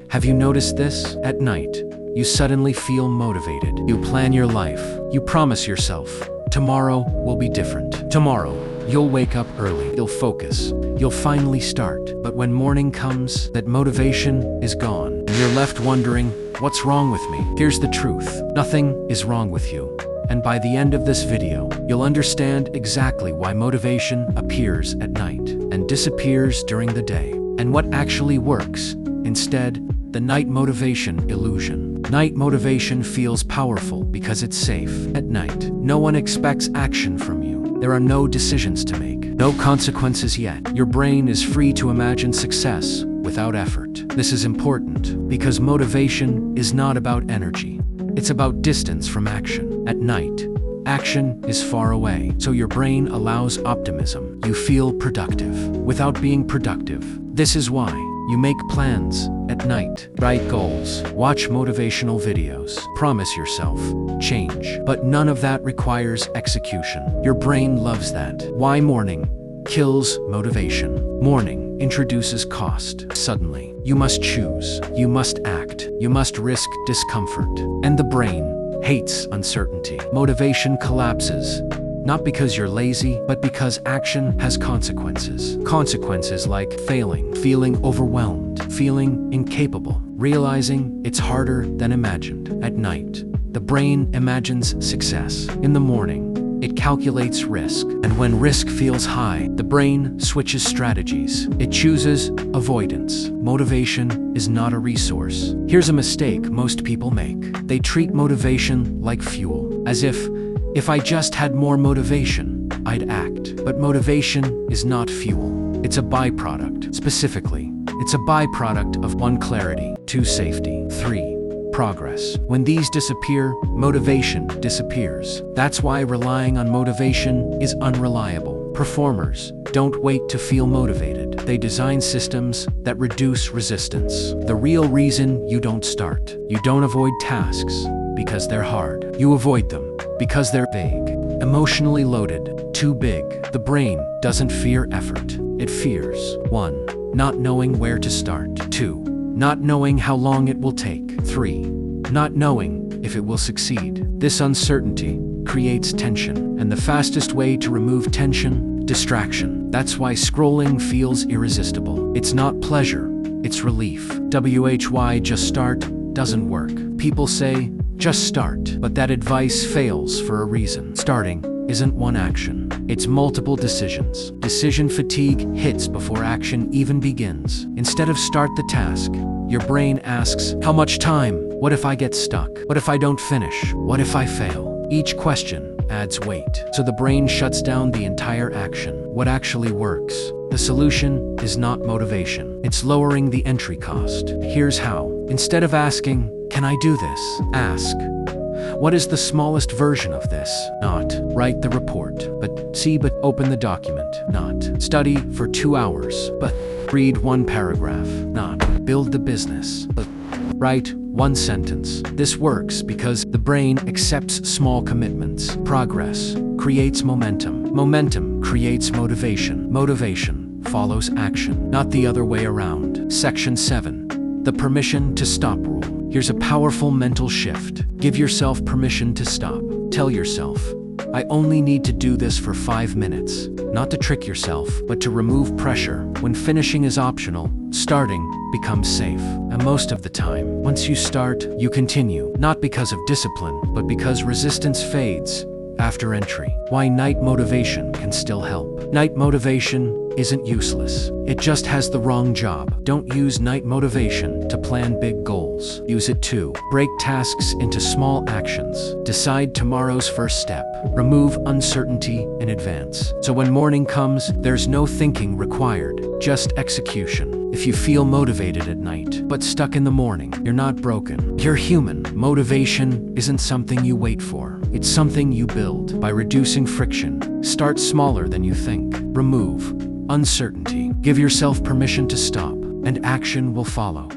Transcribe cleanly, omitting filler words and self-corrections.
Have you noticed this? At night, you suddenly feel motivated. You plan your life. You promise yourself, tomorrow will be different. Tomorrow, you'll wake up early. You'll focus. You'll finally start. But when morning comes, that motivation is gone. And you're left wondering, what's wrong with me? Here's the truth. Nothing is wrong with you. And by the end of this video, you'll understand exactly why motivation appears at night and disappears during the day, and what actually works. Instead, the night motivation illusion. Night motivation feels powerful because it's safe. At night, no one expects action from you. There are no decisions to make, no consequences yet. Your brain is free to imagine success without effort. This is important because motivation is not about energy. It's about distance from action. At night, action is far away, so your brain allows optimism. You feel productive without being productive. This is why you make plans at night, write goals, watch motivational videos, promise yourself change. But none of that requires execution. Your brain loves that. Why morning kills motivation? Morning introduces cost. Suddenly, you must choose, you must act, you must risk discomfort. And the brain hates uncertainty. Motivation collapses, not because you're lazy, but because action has consequences. Consequences like failing, feeling overwhelmed, feeling incapable, realizing it's harder than imagined. At night, the brain imagines success. In the morning, it calculates risk. And when risk feels high, the brain switches strategies. It chooses avoidance. Motivation is not a resource. Here's a mistake most people make. They treat motivation like fuel, as if I just had more motivation, I'd act. But motivation is not fuel. It's a byproduct. Specifically, it's a byproduct of 1. Clarity, 2. Safety, 3. Progress. When these disappear, motivation disappears. That's why relying on motivation is unreliable. Performers don't wait to feel motivated. They design systems that reduce resistance. The real reason you don't start. You don't avoid tasks because they're hard. You avoid them because they're vague, emotionally loaded, too big. The brain doesn't fear effort. It fears 1. Not knowing where to start. 2. Not knowing how long it will take. 3. Not knowing if it will succeed. This uncertainty creates tension, and the fastest way to remove tension, distraction. That's why scrolling feels irresistible. It's not pleasure, it's relief. WHY just start doesn't work. People say, just start, but that advice fails for a reason. Starting isn't one action, it's multiple decisions. Decision fatigue hits before action even begins. Instead of start the task, your brain asks, how much time? What if I get stuck? What if I don't finish? What if I fail? Each question adds weight, so the brain shuts down the entire action. What actually works? The solution is not motivation. It's lowering the entry cost. Here's how. Instead of asking, can I do this? Ask, what is the smallest version of this? Not write the report, but open the document. Not study for 2 hours, but read 1 paragraph. Not build the business, but write 1 sentence. This works because the brain accepts small commitments. Progress creates momentum. Momentum creates motivation. Motivation follows action, not the other way around. Section 7. The permission to stop rule. Here's a powerful mental shift. Give yourself permission to stop. Tell yourself, I only need to do this for 5 minutes. Not to trick yourself, but to remove pressure. When finishing is optional, starting becomes safe. And most of the time, once you start, you continue. Not because of discipline, but because resistance fades after entry. Why night motivation can still help. Night motivation isn't useless. It just has the wrong job. Don't use night motivation to plan big goals. Use it to break tasks into small actions. Decide tomorrow's first step. Remove uncertainty in advance. So when morning comes, there's no thinking required, just execution. If you feel motivated at night, but stuck in the morning, you're not broken. You're human. Motivation isn't something you wait for. It's something you build by reducing friction. Start smaller than you think. Remove uncertainty. Give yourself permission to stop, and action will follow.